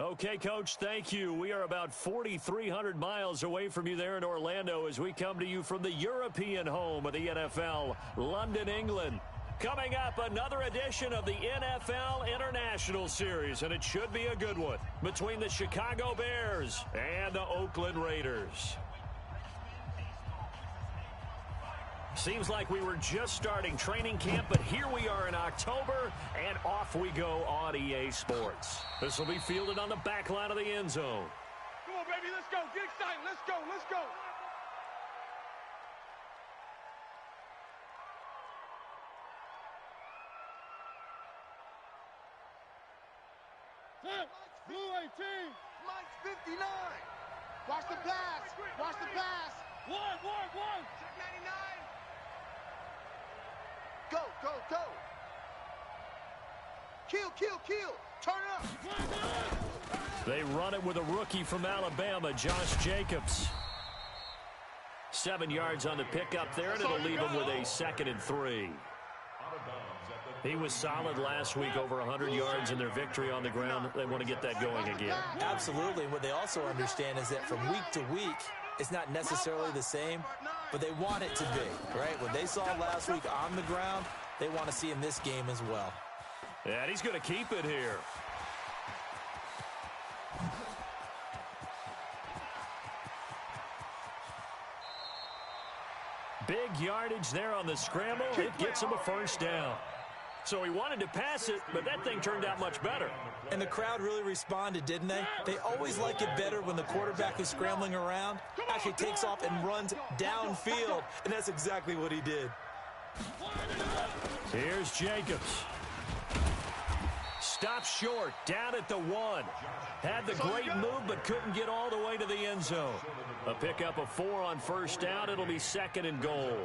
Okay, Coach, thank you. We are about 4,300 miles away from you there in Orlando as we come to you from the European home of the NFL, London, England. Coming up, another edition of the NFL International Series, and it should be a good one, between the Chicago Bears and the Oakland Raiders. Seems like we were just starting training camp, but here we are in October, and off we go on EA Sports. This will be fielded on the back line of the end zone. Come on, baby, let's go. Get excited. Let's go. Let's go. Blue 18. Mike's 59. Watch the pass. Watch the pass. One. Check 99. Go. Kill. Turn up. They run it with a rookie from Alabama, Josh Jacobs. 7 yards on the pickup there, and it'll leave him with a 2nd and 3. He was solid last week, over 100 yards in their victory on the ground. They want to get that going again. Absolutely. What they also understand is that from week to week, it's not necessarily the same, but they want it to be, right? What they saw last week on the ground, they want to see in this game as well. And he's going to keep it here. Big yardage there on the scramble. It gets him a first down. So he wanted to pass it, but that thing turned out much better. And the crowd really responded, didn't they? They always like it better when the quarterback is scrambling around, actually takes off and runs downfield, and that's exactly what he did. Here's Jacobs. Stops short, down at the 1. Had the great move, but couldn't get all the way to the end zone. A pickup of 4 on first down. It'll be 2nd and goal.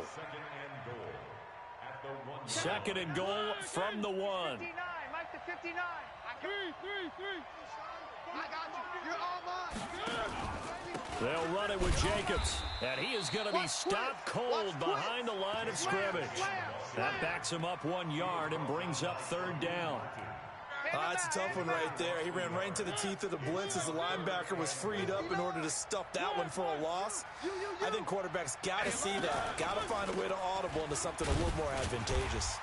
2nd and goal from the 1. 59. Mike to 59. Three. I got you. You're all mine. They'll run it with Jacobs, and he is going to be stopped cold behind the line of scrimmage. That backs him up 1 yard and brings up 3rd down. That's a tough one right there. He ran right into the teeth of the blitz as the linebacker was freed up in order to stuff that one for a loss. I think quarterbacks got to see that. Got to find a way to audible into something a little more advantageous.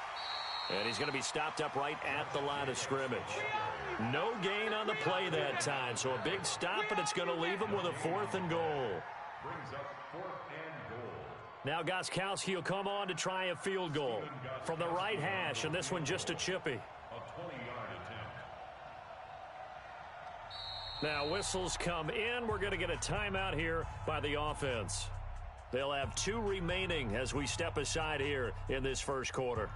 And he's going to be stopped up right at the line of scrimmage. No gain on the play that time, so a big stop, and it's going to leave him with a 4th and goal. Now Gostkowski will come on to try a field goal from the right hash, and this one just a chippy. Now whistles come in. We're going to get a timeout here by the offense. They'll have 2 remaining as we step aside here in this first quarter.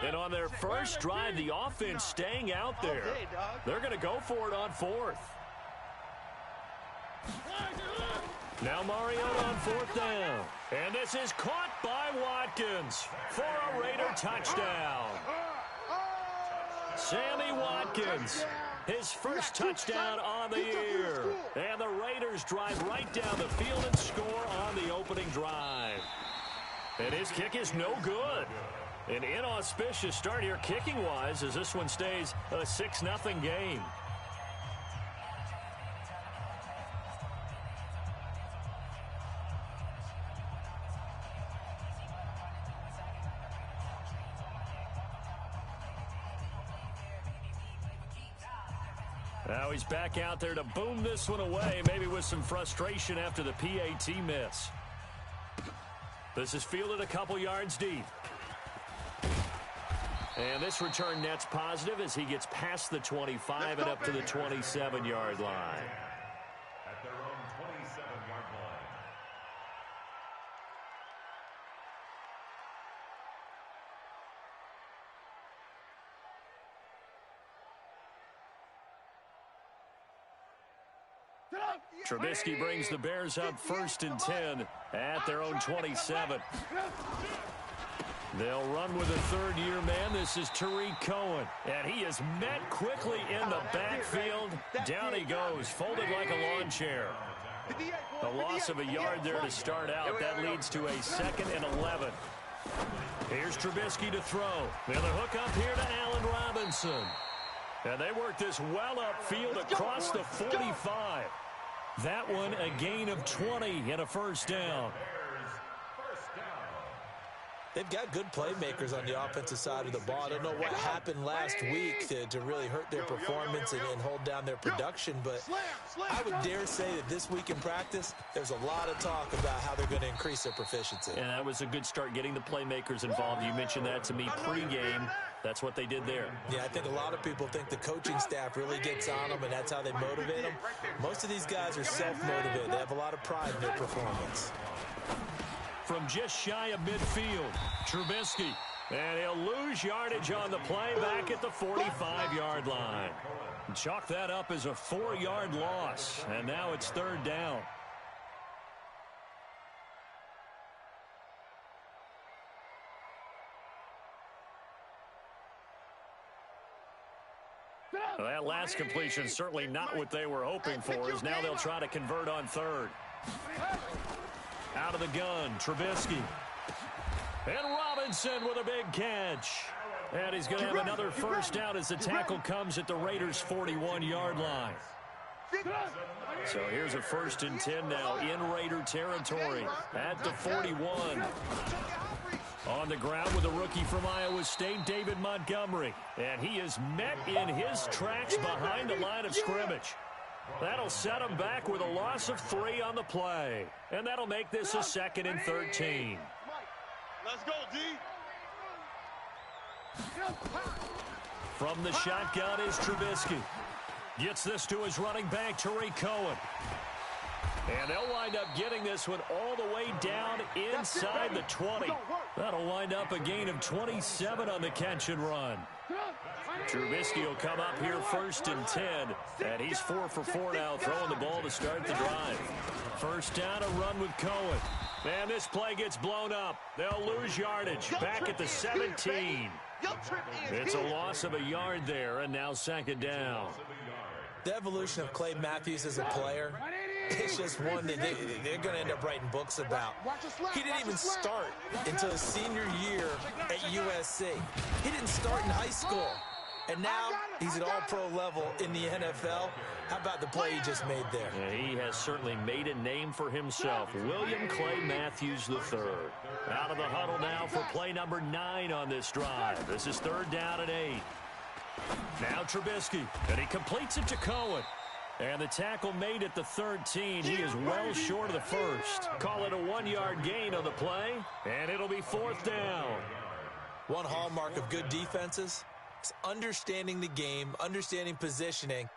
And on their first drive, the offense staying out there. They're going to go for it on 4th. Now Mariota on 4th down. And this is caught by Watkins for a Raider touchdown. Sammy Watkins, his first touchdown on the year. And the Raiders drive right down the field and score on the opening drive. And his kick is no good. An inauspicious start here kicking-wise as this one stays a 6-0 game. Now he's back out there to boom this one away, maybe with some frustration after the PAT miss. This is fielded a couple yards deep. And this return net's positive as he gets past the 25 and up to the 27-yard line. At their own 27-yard line. Trubisky brings the Bears up 1st and 10 at their own 27. They'll run with a 3rd-year man. This is Tariq Cohen. And he is met quickly in the backfield. Down he goes, folded like a lawn chair. A loss of a yard there to start out. That leads to a 2nd and 11. Here's Trubisky to throw. The hook up here to Allen Robinson. And they work this well upfield across the 45. That one a gain of 20 and a first down. They've got good playmakers on the offensive side of the ball. I don't know what happened last week to really hurt their performance and hold down their production, but I would dare say that this week in practice, there's a lot of talk about how they're going to increase their proficiency. And that was a good start, getting the playmakers involved. You mentioned that to me pregame. That's what they did there. Yeah, I think a lot of people think the coaching staff really gets on them, and that's how they motivate them. Most of these guys are self-motivated. They have a lot of pride in their performance. From just shy of midfield, Trubisky. And he'll lose yardage on the play back at the 45-yard line. Chalk that up as a 4-yard loss. And now it's 3rd down. Well, that last completion certainly not what they were hoping for, as now they'll try to convert on 3rd. Out of the gun, Trubisky. And Robinson with a big catch. And he's going to have another first down as the tackle comes at the Raiders' 41-yard line. So here's a 1st and 10 now in Raider territory at the 41. On the ground with a rookie from Iowa State, David Montgomery. And he is met in his tracks behind the line of scrimmage. That'll set him back with a loss of 3 on the play. And that'll make this a 2nd and 13. Let's go, D. From the shotgun is Trubisky. Gets this to his running back, Tariq Cohen. And they'll wind up getting this one all the way down inside the 20. That'll wind up a gain of 27 on the catch and run. Trubisky will come up here 1st and 10, and he's 4 for 4 now, throwing the ball to start the drive. First down, a run with Cohen. And this play gets blown up. They'll lose yardage back at the 17. It's a loss of a yard there, and now 2nd down. The evolution of Clay Matthews as a player, it's just one that they're going to end up writing books about. He didn't even start until his senior year at USC. He didn't start in high school. And now he's at all-pro level in the NFL. How about the play he just made there? Yeah, he has certainly made a name for himself. William Clay Matthews III. Out of the huddle now for play number 9 on this drive. This is 3rd down and 8. Now Trubisky, and he completes it to Cohen. And the tackle made at the 13. He is well short of the first. Call it a 1-yard gain on the play, and it'll be 4th down. One hallmark of good defenses is understanding the game, understanding positioning,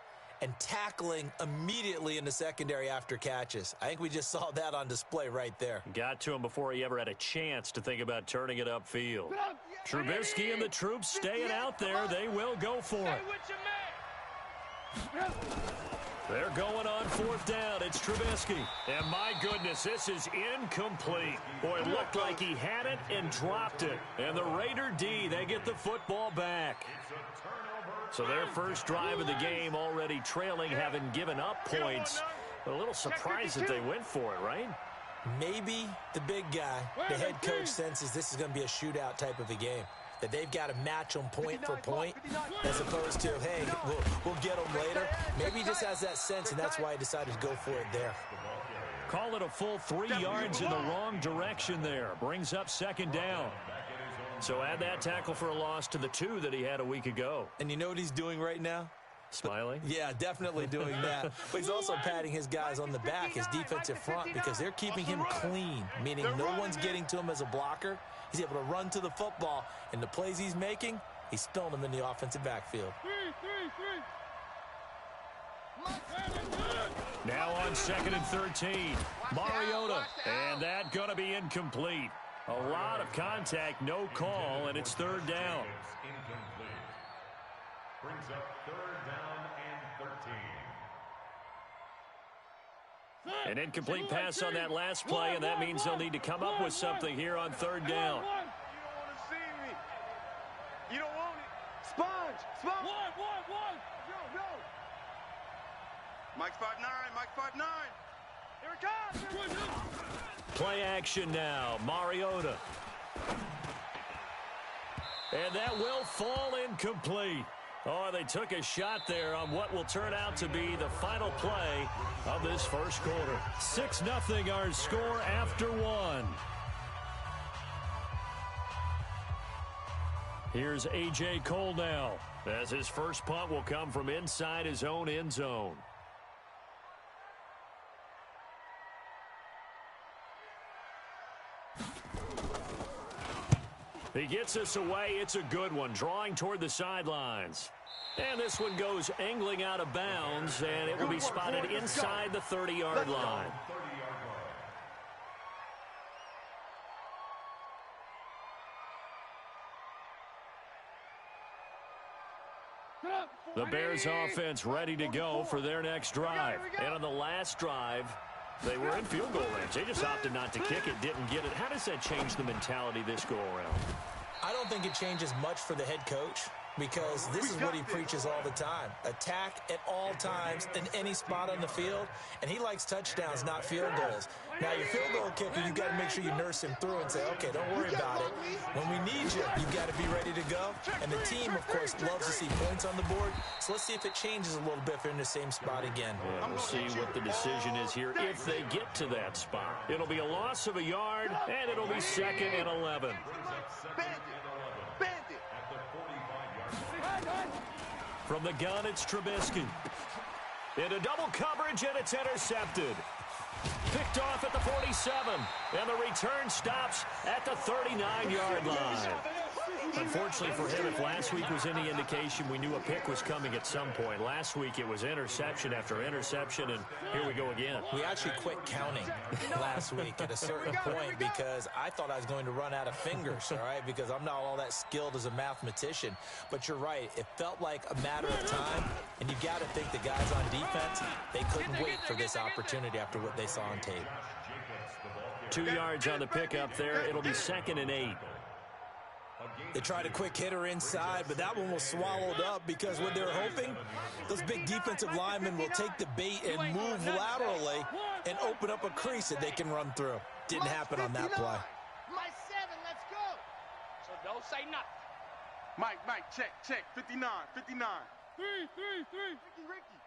and tackling immediately in the secondary after catches. I think we just saw that on display right there. Got to him before he ever had a chance to think about turning it upfield. Trubisky and the troops staying out there. They will go for it. They're going on 4th down. It's Trubisky. And my goodness, this is incomplete. Boy, it looked like he had it and dropped it. And the Raider D, they get the football back. So their first drive of the game already trailing, having given up points. A little surprised that they went for it, right? Maybe the big guy, the head coach, senses this is going to be a shootout type of a game. That they've got to match them point for point, as opposed to, hey, we'll get them later. Maybe he just has that sense, and that's why he decided to go for it there. Call it a full 3 yards in the wrong direction there. Brings up 2nd down. So add that tackle for a loss to the 2 that he had a week ago. And you know what he's doing right now? Smiling? Yeah, definitely doing that. But he's also patting his guys on the back, his defensive front, because they're keeping him clean, meaning no one's getting to him as a blocker. He's able to run to the football, and the plays he's making, he's spilling them in the offensive backfield. Now on 2nd and 13, Mariota, and that going to be incomplete. A lot of contact, no call, and it's 3rd down. Incomplete. Brings up 3rd down and 13. An incomplete pass on that last play, and that means they'll need to come up with something here on 3rd down. You don't want to see me. You don't want it. Sponge. One. Go. Mike 5'9", Mike 5'9". Play action now. Mariota. And that will fall incomplete. Oh, they took a shot there on what will turn out to be the final play of this first quarter. 6-0 our score after one. Here's A.J. Cole now, as his first punt will come from inside his own end zone. He gets us away. It's a good one, drawing toward the sidelines. And this one goes angling out of bounds, and it will be spotted inside the 30-yard line. The Bears offense ready to go for their next drive. And on the last drive, they were in field goal range. They just opted not to kick it, didn't get it. How does that change the mentality this go around? I don't think it changes much for the head coach, because this is what he preaches all the time. Attack at all times in any spot on the field, and he likes touchdowns, not field goals. Now, your field goal kicker, you've got to make sure you nurse him through and say, okay, don't worry about it. When we need you, you've got to be ready to go. And the team, of course, loves to see points on the board, so let's see if it changes a little bit if they're in the same spot again. Yeah, we'll see what the decision is here if they get to that spot. It'll be a loss of a yard, and it'll be 2nd and 11. From the gun, it's Trubisky. Into double coverage, and it's intercepted. Picked off at the 47, and the return stops at the 39-yard line. Unfortunately for him, if last week was any indication, we knew a pick was coming at some point. Last week it was interception after interception, and here we go again. We actually quit counting last week at a certain point because I thought I was going to run out of fingers, all right, because I'm not all that skilled as a mathematician. But you're right. It felt like a matter of time, and you got to think the guys on defense, they couldn't wait for this opportunity after what they saw on tape. 2 yards on the pickup there. It'll be 2nd and 8. They tried a quick hitter inside, but that one was swallowed up because what they're hoping, those big defensive linemen will take the bait and move laterally and open up a crease that they can run through. Didn't happen on that play. Mike 7, let's go. So don't say nothing. Mike, check. 59. 3. Ricky.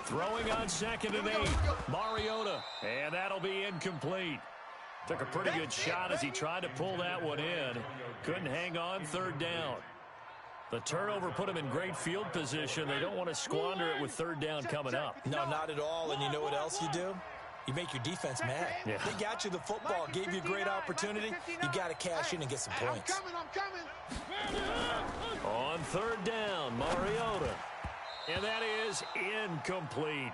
Throwing on 2nd and 8. Mariota, and that'll be incomplete. Took a pretty good shot as he tried to pull that one in. Couldn't hang on 3rd down. The turnover put him in great field position. They don't want to squander it with 3rd down coming up. No, not at all. And you know what else you do? You make your defense mad. Yeah. They got you the football, gave you a great opportunity. You got to cash in and get some points. I'm coming. On 3rd down, Mariota. And that is incomplete.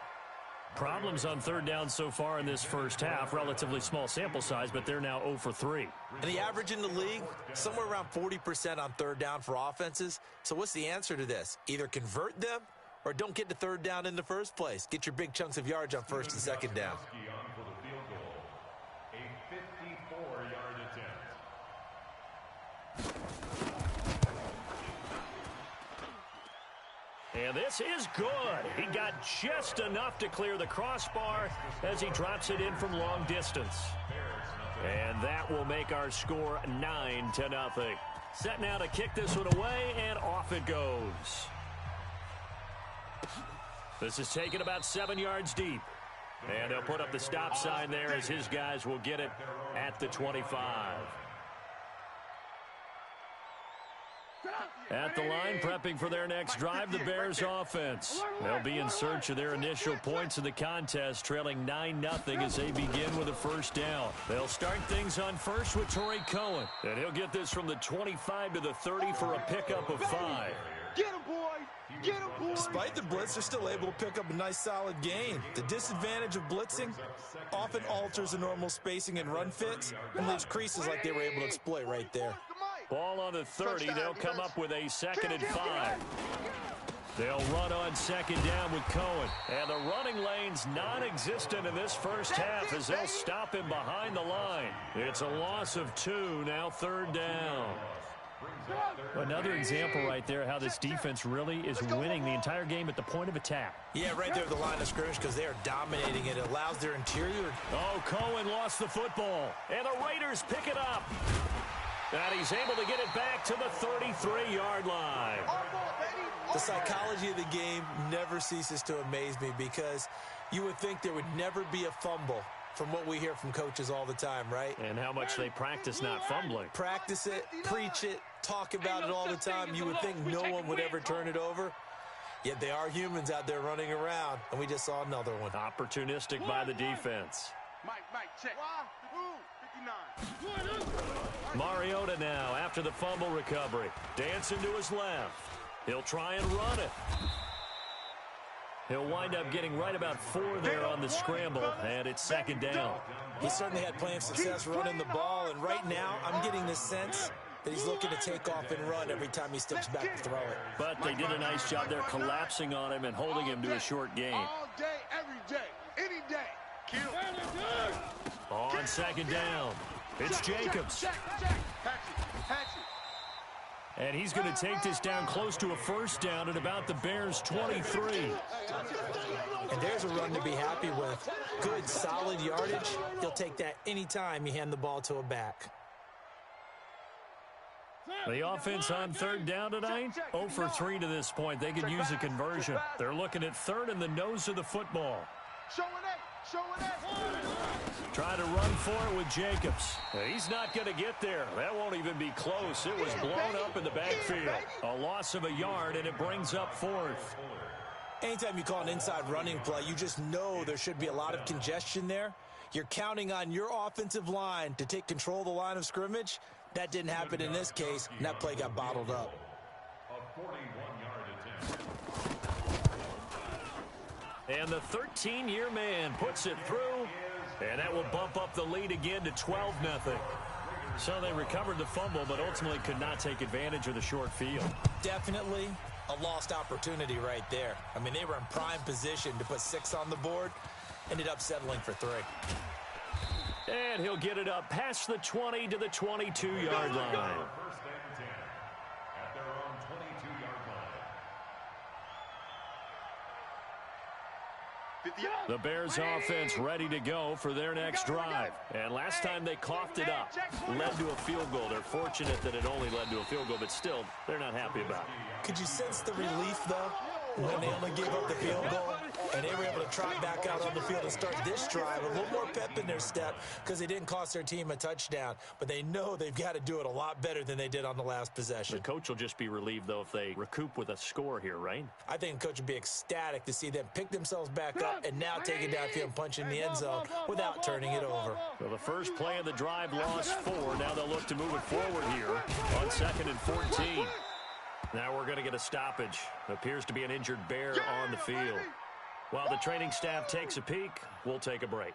Problems on 3rd down so far in this first half. Relatively small sample size, but they're now 0 for 3. And the average in the league, somewhere around 40% on 3rd down for offenses. So what's the answer to this? Either convert them or don't get to 3rd down in the first place. Get your big chunks of yards on 1st and 2nd down. A 54-yard attempt. And this is good. He got just enough to clear the crossbar as he drops it in from long distance. And that will make our score 9-0. Set now to kick this one away, and off it goes. This is taken about 7 yards deep. And they'll put up the stop sign there as his guys will get it at the 25. At the line, prepping for their next drive, the Bears offense. They'll be in search of their initial points in the contest, trailing 9-0 as they begin with a 1st down. They'll start things on 1st with Torrey Cohen, and he'll get this from the 25 to the 30 for a pickup of 5. Get him, boy. Get him, boy. Despite the blitz, they're still able to pick up a nice solid gain. The disadvantage of blitzing often alters the normal spacing and run fits and leaves creases like they were able to exploit right there. Ball on the 30. They'll come up with a 2nd and 5. They'll run on 2nd down with Cohen. And the running lane's non-existent in this first half as they'll stop him behind the line. It's a loss of 2, now 3rd down. Another example right there how this defense really is winning the entire game at the point of attack. Yeah, right there at the line of scrimmage because they are dominating it. It allows their interior. Oh, Cohen lost the football. And the Raiders pick it up. And he's able to get it back to the 33-yard line. The psychology of the game never ceases to amaze me because you would think there would never be a fumble from what we hear from coaches all the time, right? And how much they practice not fumbling. Practice it, preach it, talk about it all the time. You would think no one would ever turn it over. Yet they are humans out there running around, and we just saw another one. Opportunistic by the defense. Mike, check. 59. Mariota now after the fumble recovery. Dancing to his left. He'll try and run it. He'll wind up getting right about 4 there on the scramble, and it's second down. He certainly had plenty of success running the ball, and right now I'm getting the sense that he's looking to take off and run every time he steps back to throw it. But they did a nice job there collapsing on him and holding him to a short gain. All day, every day, any day. On second down, it's Jacobs. And he's going to take this down close to a first down at about the Bears' 23. And there's a run to be happy with. Good, solid yardage. He'll take that anytime you hand the ball to a back. The offense on third down tonight, 0 for 3 to this point. They could use a conversion. They're looking at third and the nose of the football. Try to run for it with Jacobs. He's not going to get there. That won't even be close. It was blown up in the backfield. A loss of a yard, and it brings up fourth. Anytime you call an inside running play, you just know there should be a lot of congestion there. You're counting on your offensive line to take control of the line of scrimmage. That didn't happen in this case, and that play got bottled up. A 41-yard attempt. And the 13-year man puts it through, and that will bump up the lead again to 12-0. So they recovered the fumble, but ultimately could not take advantage of the short field. Definitely a lost opportunity right there. I mean, they were in prime position to put 6 on the board, ended up settling for 3. And he'll get it up past the 20 to the 22-yard line. First and 10 at their own 22-yard line. The Bears offense ready to go for their next drive. And last time they coughed it up, led to a field goal. They're fortunate that it only led to a field goal, but still, they're not happy about it. Could you sense the relief, though, when they only gave up the field goal? And they were able to trot back out on the field and start this drive. A little more pep in their step because they didn't cost their team a touchdown. But they know they've got to do it a lot better than they did on the last possession. The coach will just be relieved, though, if they recoup with a score here, right? I think the coach would be ecstatic to see them pick themselves back up and now take it downfield and punch in the end zone without turning it over. So the first play of the drive lost 4. Now they'll look to move it forward here on 2nd and 14. Now we're going to get a stoppage. Appears to be an injured Bear on the field. While the training staff takes a peek, we'll take a break.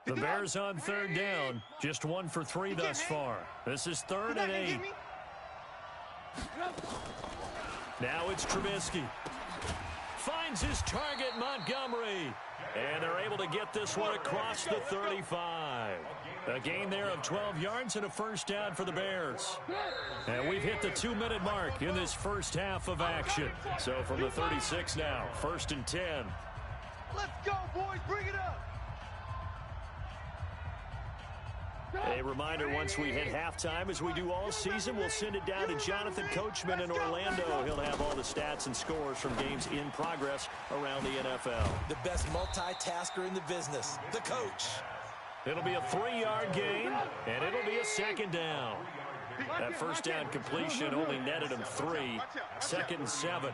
The Bears on third down, just 1 for 3 thus far. This is 3rd and 8. Now it's Trubisky. Finds his target, Montgomery. And they're able to get this one across the 35. A gain there of 12 yards and a first down for the Bears. And we've hit the 2-minute mark in this first half of action. So from the 36 now, 1st and 10. Let's go, boys. Bring it up. A reminder, once we hit halftime, as we do all season, we'll send it down to Jonathan Coachman in Orlando. He'll have all the stats and scores from games in progress around the NFL. The best multitasker in the business, the coach. It'll be a 3-yard gain, and it'll be a second down. That first down completion only netted him 3. 2nd and 7.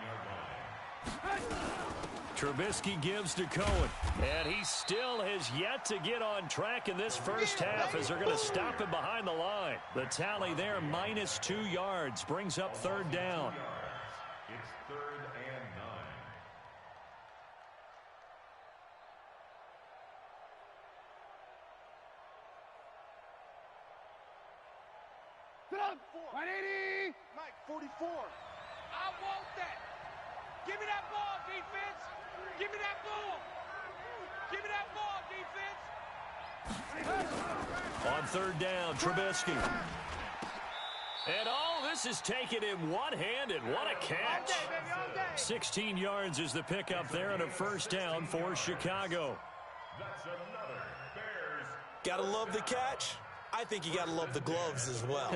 Trubisky gives to Cohen, and he still has yet to get on track in this first half as they're going to stop him behind the line. The tally there, minus 2 yards, brings up 3rd down. It's 3rd and 9. Mike, 44. want that. Give me that ball, defense. Give me that ball. Give me that ball, defense. On third down, Trubisky. And this is taken in one-handed. What a catch. 16 yards is the pickup there and a first down for Chicago. That's another Bears. Gotta love the catch. I think you gotta love the gloves as well.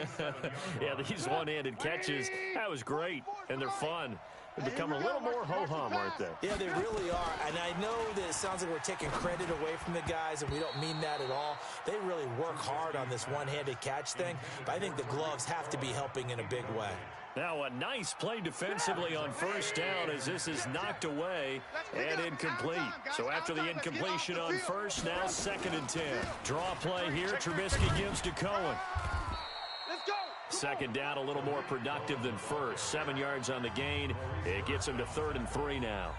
Yeah, these one-handed catches, that was great, and they're fun. They become a little more ho-hum, aren't they? Yeah, they really are. And I know that it sounds like we're taking credit away from the guys, and we don't mean that at all. They really work hard on this one-handed catch thing, but I think the gloves have to be helping in a big way. Now a nice play defensively on first down as this is knocked away and incomplete. So after the incompletion on first, now 2nd and 10. Draw play here. Trubisky gives to Cohen. Let's go. Second down, a little more productive than first. 7 yards on the gain. It gets him to 3rd and 3 now.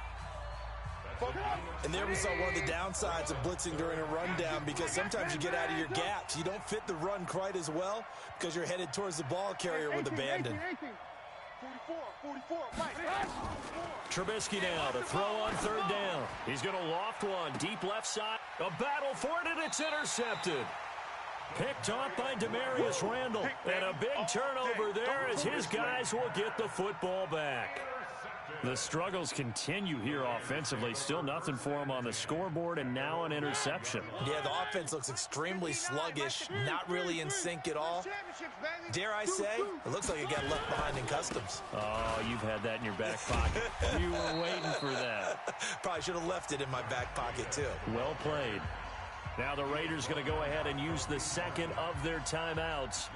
And there we saw one of the downsides of blitzing during a rundown, because sometimes you get out of your gaps. You don't fit the run quite as well because you're headed towards the ball carrier with abandon. 44, Mike. Trubisky now to throw on third down. He's going to loft one deep left side. A battle for it, and it's intercepted. Picked off by Demarius Randall. And a big turnover there as his guys will get the football back. The struggles continue here offensively. Still nothing for him on the scoreboard, and now an interception. Yeah, the offense looks extremely sluggish, not really in sync at all. Dare I say, it looks like it got left behind in customs. Oh, you've had that in your back pocket. You were waiting for that. Probably should have left it in my back pocket, too. Well played. Now the Raiders going to go ahead and use the second of their timeouts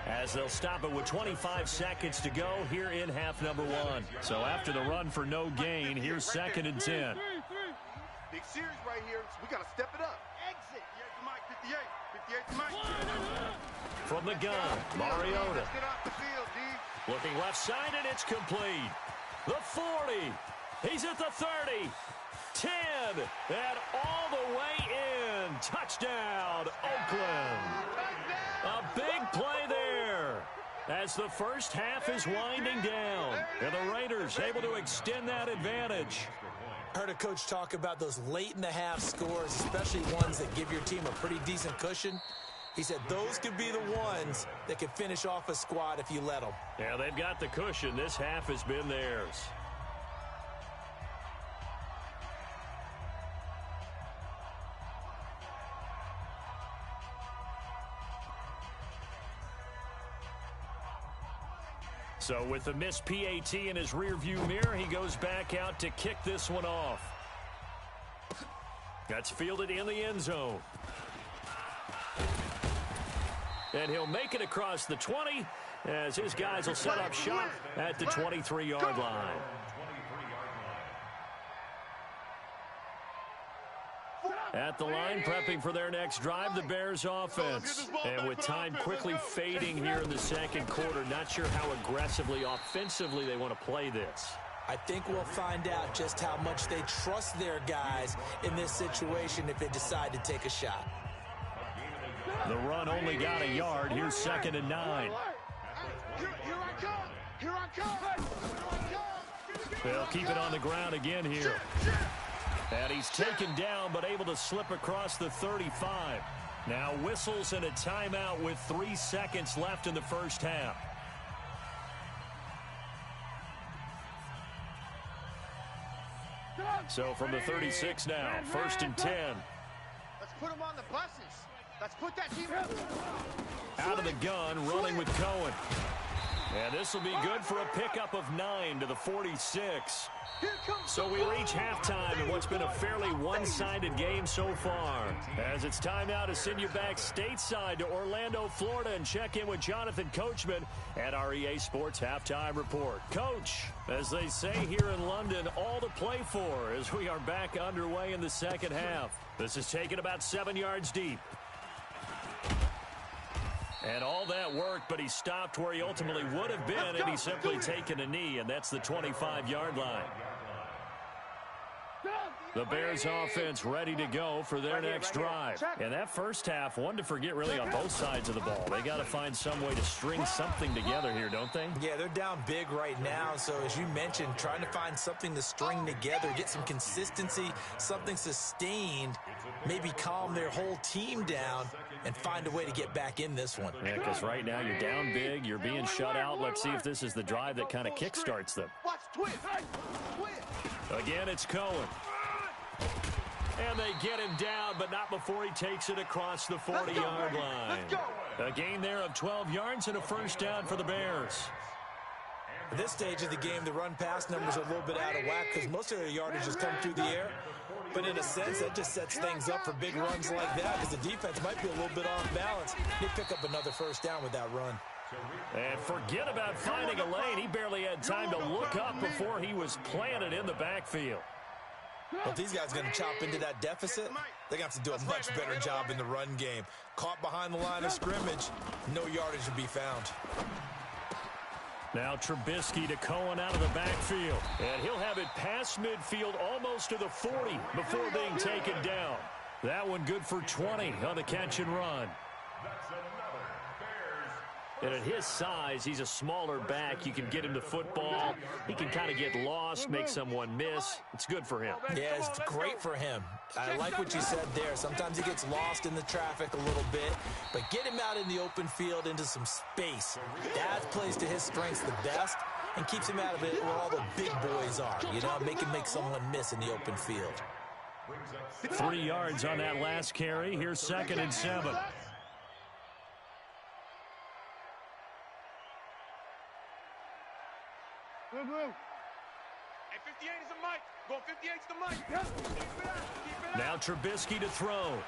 as they'll stop it with 25 seconds to go here in half number 1. So after the run for no gain, here's 2nd and 10. Big series right here, so we got to step it up. Exit. 58 to Mike. From the gun, Mariota. Let's get off the field, D. Looking left side, and it's complete. The 40. He's at the 30. 10. And all the way in. Touchdown, Oakland. A big play there as the first half is winding down. And the Raiders able to extend that advantage. Heard a coach talk about those late in the half scores, especially ones that give your team a pretty decent cushion. He said those could be the ones that could finish off a squad if you let them. Yeah, they've got the cushion. This half has been theirs. So with the missed PAT in his rearview mirror, he goes back out to kick this one off. That's fielded in the end zone. And he'll make it across the 20 as his guys will set up shop at the 23-yard line. At the line, prepping for their next drive, the Bears offense. And with time quickly fading here in the second quarter, not sure how aggressively, offensively they want to play this. I think we'll find out just how much they trust their guys in this situation if they decide to take a shot. The run only got a yard. Here's 2nd and 9. Here I come. They'll keep it on the ground again here. And he's taken down, but able to slip across the 35. Now whistles and a timeout with 3 seconds left in the first half. So from the 36 now, 1st and 10. Let's put them on the buses. Let's put that team Out of the gun, running with Cohen. And this will be good for a pickup of 9 to the 46. So we reach halftime in what's been a fairly one-sided game so far. As it's time now to send you back stateside to Orlando, Florida, and check in with Jonathan Coachman at our EA Sports Halftime Report. Coach, as they say here in London, all to play for as we are back underway in the second half. This is taken about 7 yards deep. And all that work, but he stopped where he ultimately would have been, and he's simply taken a knee, and that's the 25-yard line. The Bears offense ready to go for their next drive. And that first half, one to forget really on both sides of the ball. They got to find some way to string something together here, don't they? Yeah, they're down big right now. So as you mentioned, trying to find something to string together, get some consistency, something sustained, maybe calm their whole team down and find a way to get back in this one. Yeah, because right now you're down big, you're being shut out. Let's see if this is the drive that kind of kickstarts them. Again, it's Cohen. And they get him down, but not before he takes it across the 40-yard line. A gain there of 12 yards and a first down for the Bears. At this stage of the game, the run-pass numbers are a little bit out of whack because most of their yardage has come through the air. But in a sense, that just sets things up for big runs like that because the defense might be a little bit off balance. They pick up another first down with that run. And forget about finding a lane. He barely had time to look up before he was planted in the backfield. Well, if these guys are going to chop into that deficit, they're going to have to do a much better job in the run game. Caught behind the line of scrimmage, no yardage to be found. Now Trubisky to Cohen out of the backfield. And he'll have it past midfield almost to the 40 before being taken down. That one good for 20 on the catch and run. And at his size, he's a smaller back. You can get him to football. He can kind of get lost, make someone miss. It's good for him. Yeah, it's great for him. I like what you said there. Sometimes he gets lost in the traffic a little bit, but get him out in the open field into some space. That plays to his strengths the best and keeps him out of it where all the big boys are. You know, make someone miss in the open field. 3 yards on that last carry. Here's 2nd and 7. Blue. Hey, 58 is the mic. Go 58's the mic. Now Trubisky to throw.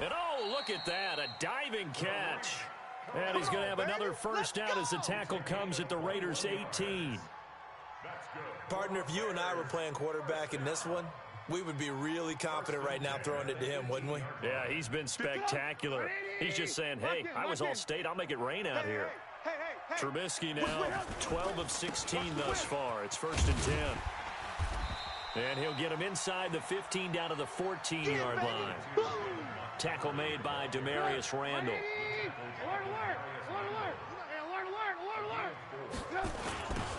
And oh, look at that. A diving catch. And he's going to have another first down as the tackle comes at the Raiders' 18. Partner, if you and I were playing quarterback in this one, we would be really confident right now throwing it to him, wouldn't we? Yeah, he's been spectacular. He's just saying, hey, I was all state. I'll make it rain out here. Trubisky now 12 of 16 thus far. It's 1st and 10. And he'll get him inside the 15 down to the 14-yard line. Tackle made by Demarius Randall.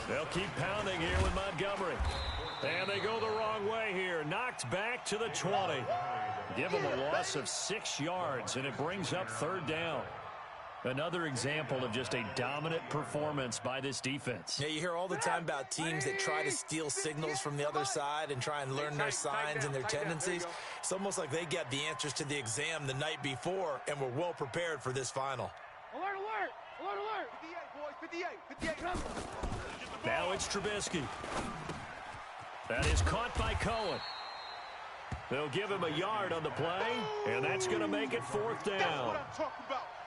They'll keep pounding here with Montgomery. And they go the wrong way here. Knocked back to the 20. Give him a loss of 6 yards, and it brings up 3rd down. Another example of just a dominant performance by this defense. Yeah, you hear all the time about teams that try to steal signals from the other side and try and learn their signs and their tendencies. It's almost like they get the answers to the exam the night before and were well prepared for this final. Alert, alert! Alert, alert! 58, boys, 58. Now it's Trubisky. That is caught by Cohen. They'll give him a yard on the play, and that's going to make it 4th down.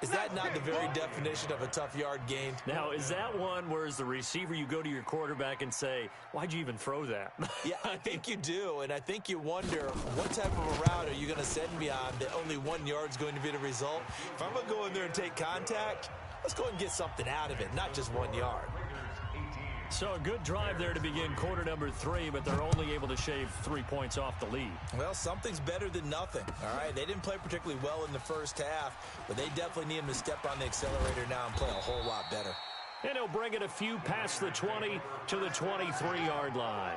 Is that not the very definition of a tough yard gain? Now, is that one where as the receiver you go to your quarterback and say, why'd you even throw that? Yeah, I think you do, and I think you wonder what type of a route are you going to send me on that only 1 yard's going to be the result? If I'm going to go in there and take contact, let's go and get something out of it, not just 1 yard. So a good drive there to begin quarter number 3, but they're only able to shave 3 points off the lead. Well, something's better than nothing, all right? They didn't play particularly well in the first half, but they definitely need him to step on the accelerator now and play a whole lot better. And he'll bring it a few past the 20 to the 23-yard line.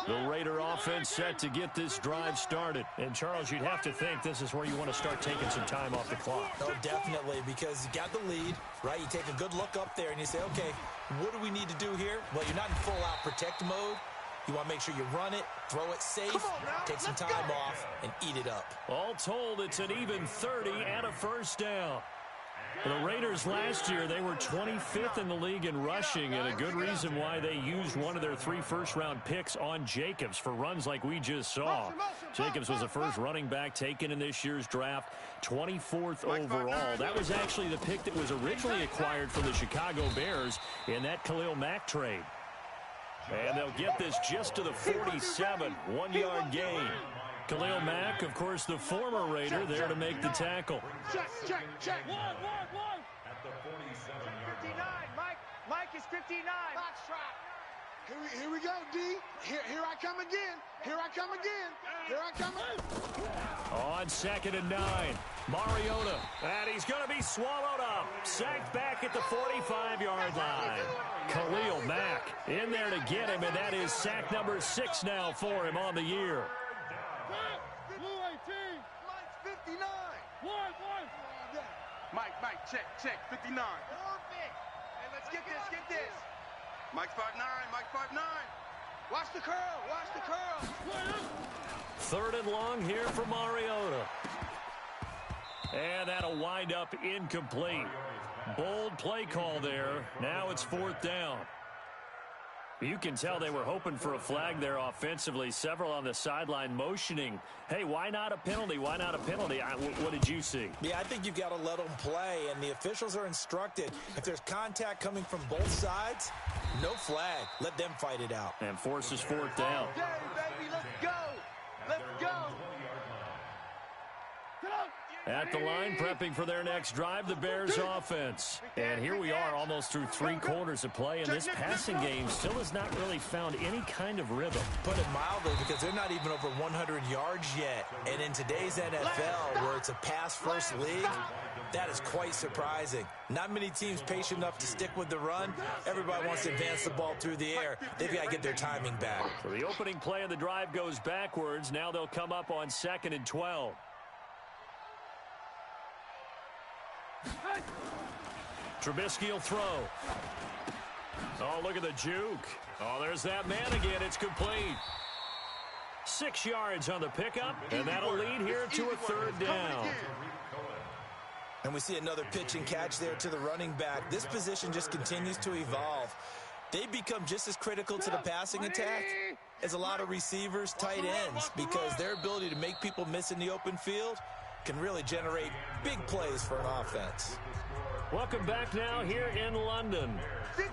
The Raider offense set to get this drive started. And, Charles, you'd have to think this is where you want to start taking some time off the clock. Oh, definitely, because you got the lead, right? You take a good look up there and you say, okay, what do we need to do here? Well, you're not in full-out protect mode. You want to make sure you run it, throw it safe, take some time off, and eat it up. All told, it's an even 30 and a first down. The Raiders last year, they were 25th in the league in rushing, and a good reason why they used one of their 3 first-round picks on Jacobs for runs like we just saw. Jacobs was the first running back taken in this year's draft, 24th overall. That was actually the pick that was originally acquired from the Chicago Bears in that Khalil Mack trade. And they'll get this just to the 47, 1-yard gain. Khalil Mack, of course, the former Raider, there to make the tackle. Check. 1. At the 47-yard line. 59, Mike. Mike is 59. Box trap. Here we go, D. Here I come again. Here I come again. Here I come again. On 2nd and 9. Mariota. And he's going to be swallowed up. Sacked back at the 45-yard line. Khalil Mack in there to get him, and that is sack number 6 now for him on the year. Blue 18. Mike's 59. Mike, check, 59. Perfect. Hey, let's get this. Mike's 5'9", Mike's 5'9". Watch the curl. 3rd and long here for Mariota. And that'll wind up incomplete. Bold play call there. Now it's 4th down. You can tell they were hoping for a flag there offensively. Several on the sideline motioning. Hey, why not a penalty? Why not a penalty? What did you see? Yeah, I think you've got to let them play, and the officials are instructed. If there's contact coming from both sides, no flag. Let them fight it out. And forces 4th down. Hey, baby, let's go. Let's go. At the line, prepping for their next drive, the Bears offense. And here we are almost through 3 quarters of play, and this passing game still has not really found any kind of rhythm. Put it mildly, because they're not even over 100 yards yet. And in today's NFL, where it's a pass-first league, that is quite surprising. Not many teams patient enough to stick with the run. Everybody wants to advance the ball through the air. They've got to get their timing back. So the opening play of the drive goes backwards. Now they'll come up on 2nd and 12. Trubisky will throw. Oh, look at the juke. Oh, there's that man again. It's complete. 6 yards on the pickup, and that'll lead here to a 3rd down. And we see another pitch and catch there to the running back. This position just continues to evolve. They become just as critical to the passing attack as a lot of receivers, tight ends, because their ability to make people miss in the open field can really generate big plays for an offense. Welcome back now here in London.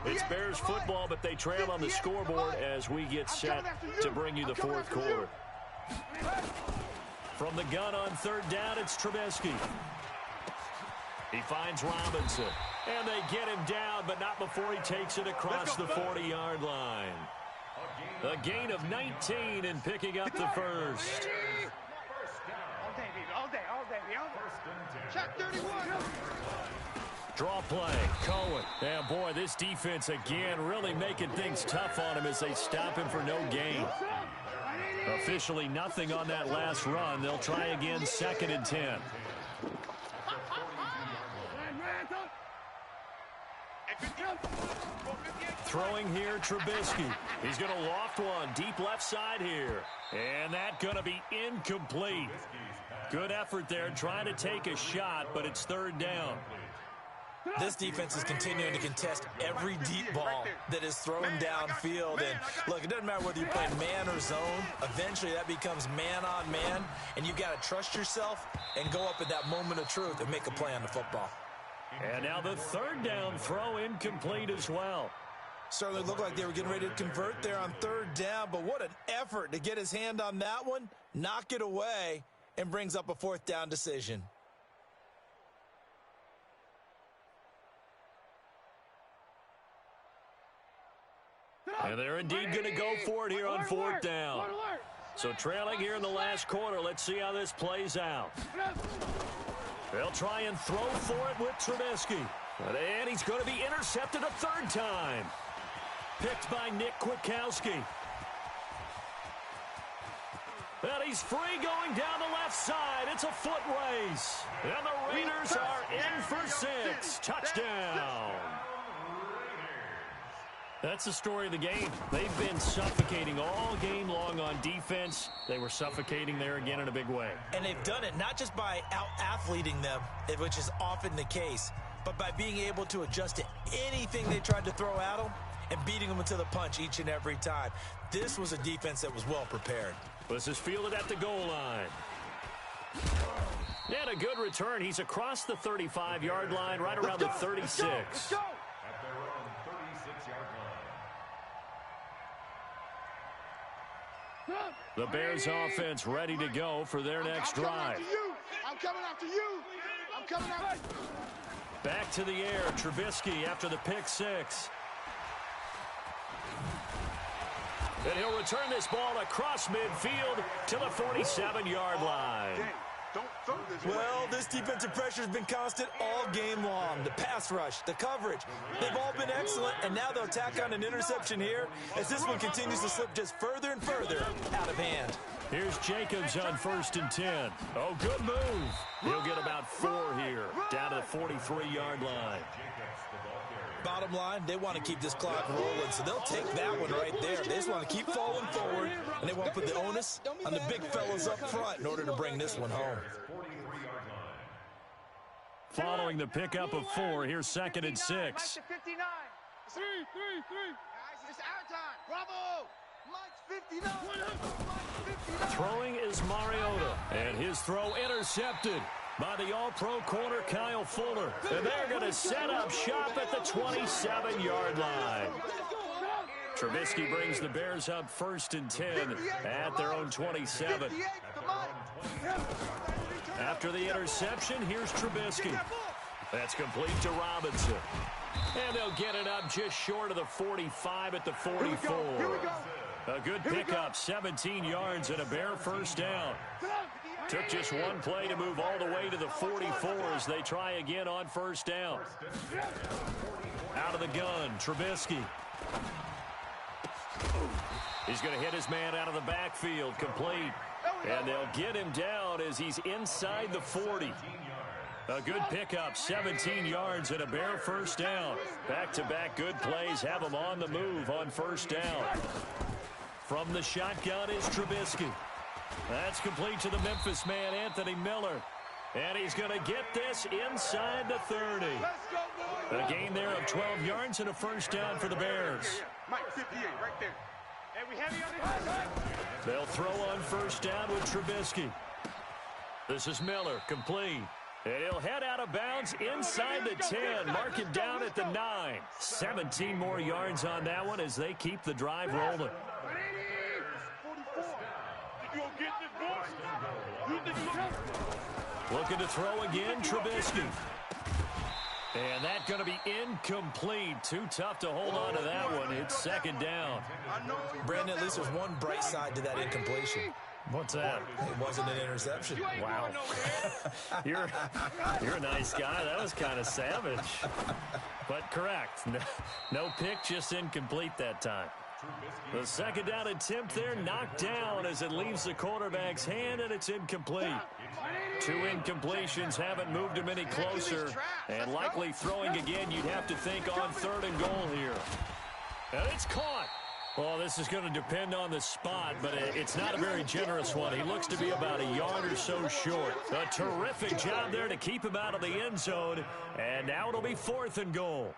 It's Bears football, but they trail on the scoreboard as we get set to bring you the 4th quarter. From the gun on 3rd down, it's Trubisky. He finds Robinson, and they get him down, but not before he takes it across the 40-yard line. A gain of 19 and picking up the first. All day. Check 31. Draw play, Cohen. And boy, this defense again really making things tough on him as they stop him for no gain. Officially nothing on that last run. They'll try again 2nd and 10. Throwing here, Trubisky. He's going to loft one deep left side here. And that's going to be incomplete. Good effort there trying to take a shot, but it's 3rd down. This defense is continuing to contest every deep ball that is thrown downfield. And look, it doesn't matter whether you play man or zone. Eventually that becomes man on man, and you've got to trust yourself and go up at that moment of truth and make a play on the football. And now the 3rd down throw incomplete as well. Certainly looked like they were getting ready to convert there on 3rd down, but what an effort to get his hand on that one, knock it away, and brings up a 4th down decision. And they're indeed going to go for it here on 4th down. So trailing here in the last quarter, let's see how this plays out. They'll try and throw for it with Trubisky. And he's going to be intercepted a 3rd time. Picked by Nick Kwiatkowski. And he's free going down the left side. It's a foot race. And the Raiders are in for 6. Touchdown. That's the story of the game. They've been suffocating all game long on defense. They were suffocating there again in a big way. And they've done it not just by out-athleting them, which is often the case, but by being able to adjust to anything they tried to throw at them and beating them into the punch each and every time. This was a defense that was well prepared. This is fielded at the goal line. And a good return. He's across the 35-yard line, right around the 36. At their own 36-yard line. The Bears offense ready to go for their next drive. I'm coming after you. Back to the air, Trubisky after the pick 6. And he'll return this ball across midfield to the 47-yard line. Well, this defensive pressure has been constant all game long. The pass rush, the coverage, they've all been excellent, and now they'll tack on an interception here as this one continues to slip just further and further out of hand. Here's Jacobs on 1st and 10. Oh, good move. He'll get about 4 here, down to the 43-yard line. Bottom line, they want to keep this clock rolling, so they'll take that one right there. They just want to keep falling forward, and they want to put the onus on the big fellas up front in order to bring this one home. Following the pickup of 4, here's 2nd and 6. 3. Guys, it's our time. Bravo! Mike's 59. Throwing is Mariota, and his throw intercepted by the all-pro corner Kyle Fuller. And they're going to set up shop at the 27-yard line. Trubisky brings the Bears up 1st and 10 at their own 27. After the interception, here's Trubisky. That's complete to Robinson. And they'll get it up just short of the 45 at the 44. A good pickup, 17 yards and a Bear first down. Took just one play to move all the way to the 44 as they try again on 1st down. Out of the gun, Trubisky. He's going to hit his man out of the backfield, complete. And they'll get him down as he's inside the 40. A good pickup, 17 yards and a Bear first down. Back-to-back good plays have him on the move on 1st down. From the shotgun is Trubisky. That's complete to the Memphis man, Anthony Miller. And he's going to get this inside the 30. A gain there of 12 yards and a first down for the Bears. Mike 58 right there. And we heavy on this. They'll throw on 1st down with Trubisky. This is Miller, complete. And he'll head out of bounds inside the 10, mark it down at the 9. 17 more yards on that one as they keep the drive rolling. Looking to throw again, Trubisky. And that's going to be incomplete. Too tough to hold on to that one. It's 2nd down. Brandon, at least there's one bright side to that incompletion. What's that? It wasn't an interception. Wow. You're a nice guy. That was kind of savage. But correct. No pick, just incomplete that time. The 2nd down attempt there knocked down as it leaves the quarterback's hand, and it's incomplete. 2 incompletions haven't moved him any closer, and likely throwing again, you'd have to think on 3rd and goal here. And it's caught. Well, this is going to depend on the spot, but it's not a very generous one. He looks to be about a yard or so short. A terrific job there to keep him out of the end zone, and now it'll be 4th and goal.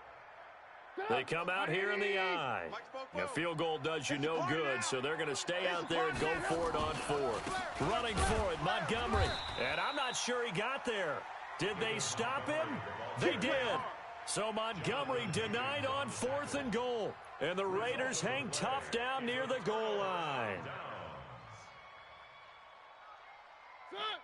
They come out here in the eye. A field goal does you no good, so they're going to stay out there and go for it on 4th. Running for it, Montgomery. And I'm not sure he got there. Did they stop him? They did. So Montgomery denied on 4th and goal. And the Raiders hang tough down near the goal line.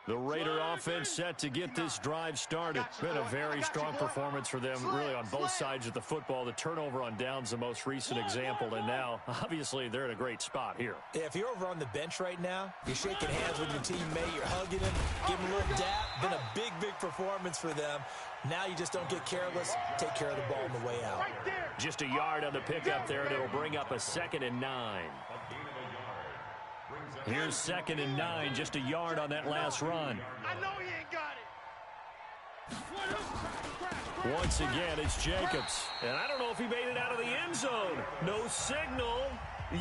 The Raider offense set to get this drive started. Been a very strong performance for them, really, on both sides of the football. The turnover on downs, the most recent example, and now, obviously, they're in a great spot here. Yeah, if you're over on the bench right now, you're shaking hands with your teammate, you're hugging him, giving him a little dap. Been a big, big performance for them. Now you just don't get careless. Take care of the ball on the way out. Just a yard on the pickup there, and it'll bring up a 2nd and 9. Here's 2nd and 9, just a yard on that last run. I know he ain't got it. Once again, it's Jacobs. And I don't know if he made it out of the end zone. No signal.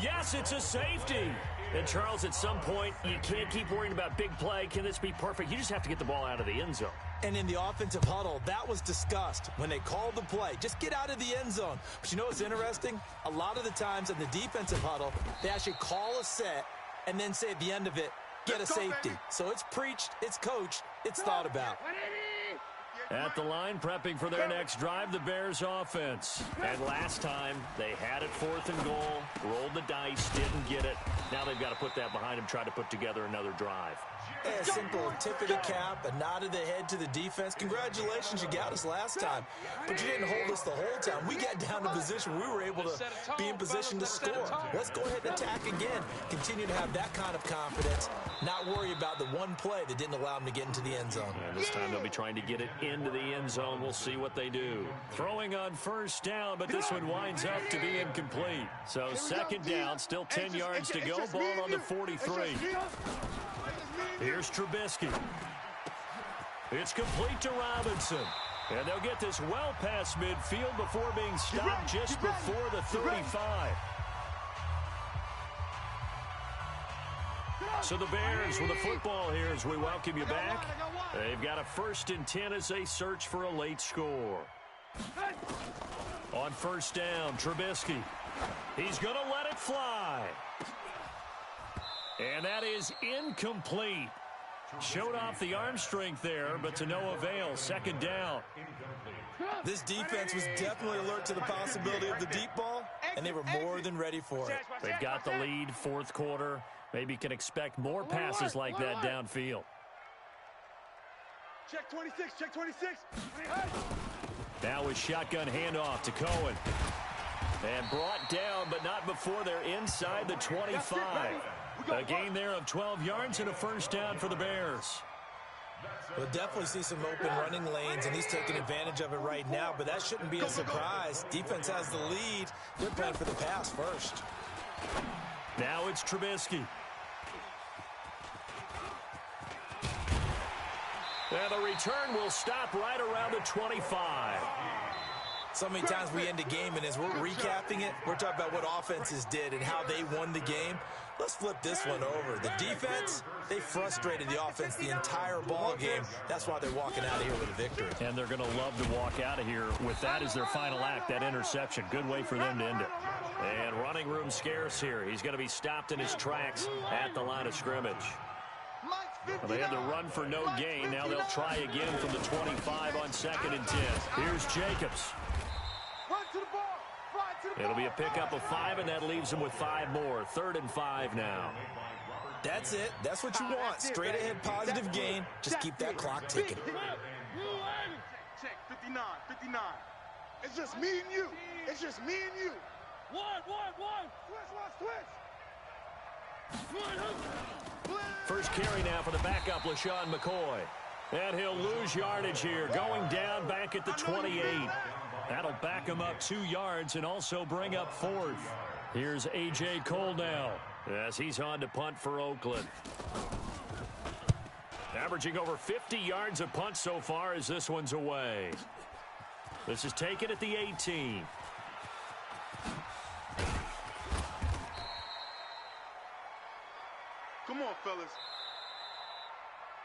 Yes, it's a safety. And, Charles, at some point, you can't keep worrying about big play. Can this be perfect? You just have to get the ball out of the end zone. And in the offensive huddle, that was discussed when they called the play. Just get out of the end zone. But you know what's interesting? A lot of the times in the defensive huddle, they actually call a set and then say at the end of it, get a safety. So it's preached, it's coached, it's thought about. At the line, prepping for their next drive, the Bears offense. And last time, they had it 4th and goal, rolled the dice, didn't get it. Now they've got to put that behind them, try to put together another drive. A simple tip of the cap, a nod of the head to the defense. Congratulations, you got us last time, but you didn't hold us the whole time. We got down to position. We were able to be in position to score. Let's go ahead and attack again. Continue to have that kind of confidence, not worry about the one play that didn't allow them to get into the end zone. And this time they'll be trying to get it into the end zone. We'll see what they do. Throwing on first down, but this one winds up to be incomplete. So second down, still 10 yards to go. Ball on the 43. Here's Trubisky. It's complete to Robinson. And they'll get this well past midfield before being stopped just before the 35. So the Bears with the football here as we welcome you back. They've got a 1st and 10 as they search for a late score. On first down, Trubisky. He's going to let it fly. And that is incomplete. Showed off the arm strength there, but to no avail. Second down. This defense was definitely alert to the possibility of the deep ball, and they were more than ready for it. They've got the lead, 4th quarter. Maybe can expect more passes like that downfield. Check 26, check 26. Now with shotgun handoff to Cohen. And brought down, but not before they're inside the 25. A gain there of 12 yards and a first down for the Bears. We'll definitely see some open running lanes, and he's taking advantage of it right now, but that shouldn't be a surprise. Defense has the lead. They're playing for the pass first. Now it's Trubisky. And the return will stop right around the 25. So many times we end a game, and as we're recapping it, we're talking about what offenses did and how they won the game. Let's flip this one over. The defense, they frustrated the offense the entire ball game. That's why they're walking out of here with a victory. And they're going to love to walk out of here with that as their final act, that interception. Good way for them to end it. And running room scarce here. He's going to be stopped in his tracks at the line of scrimmage. Well, they had the run for no gain. Now they'll try again from the 25 on 2nd and 10. Here's Jacobs. It'll be a pickup of 5, and that leaves them with 5 more. 3rd and 5 now. That's it. That's what you want. Straight ahead positive gain. Just keep that clock ticking. Check 59, 59. It's just me and you. It's just me and you. One. Switch. First carry now for the backup, LaShawn McCoy. And he'll lose yardage here, going down back at the 28. That'll back him up 2 yards and also bring up 4th. Here's A.J. Cole now as he's on to punt for Oakland. Averaging over 50 yards a punt so far as this one's away. This is taken at the 18. Come on, fellas.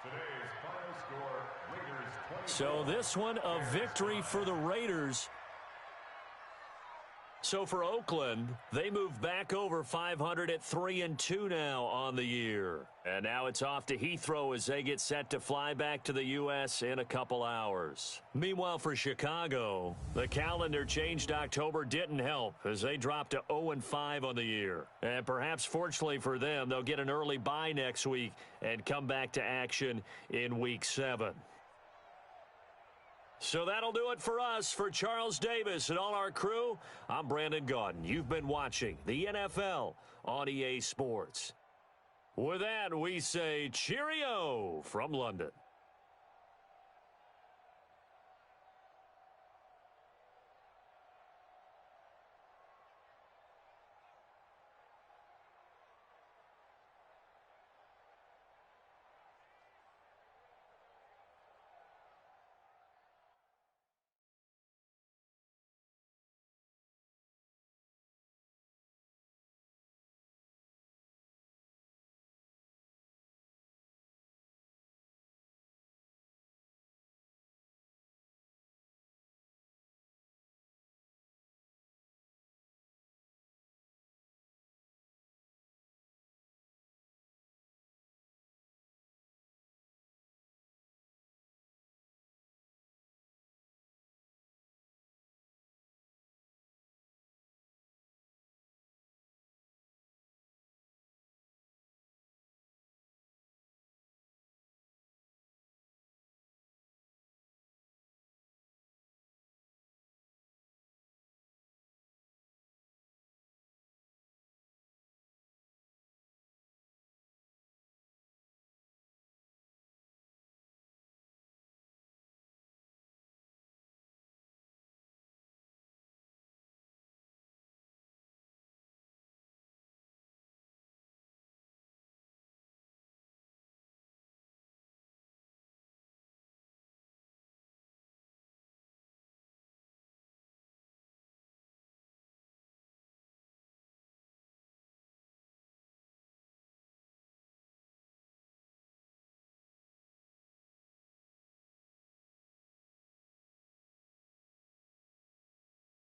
Today's final score, Raiders 20. So this one a victory for the Raiders. So for Oakland, they move back over 500 at 3-2 now on the year. And now it's off to Heathrow as they get set to fly back to the U.S. in a couple hours. Meanwhile, for Chicago, the calendar changed. October didn't help as they dropped to 0-5 on the year. And perhaps fortunately for them, they'll get an early bye next week and come back to action in Week 7. So that'll do it for us. For Charles Davis and all our crew, I'm Brandon Gaudin. You've been watching the NFL on EA Sports. With that, we say cheerio from London.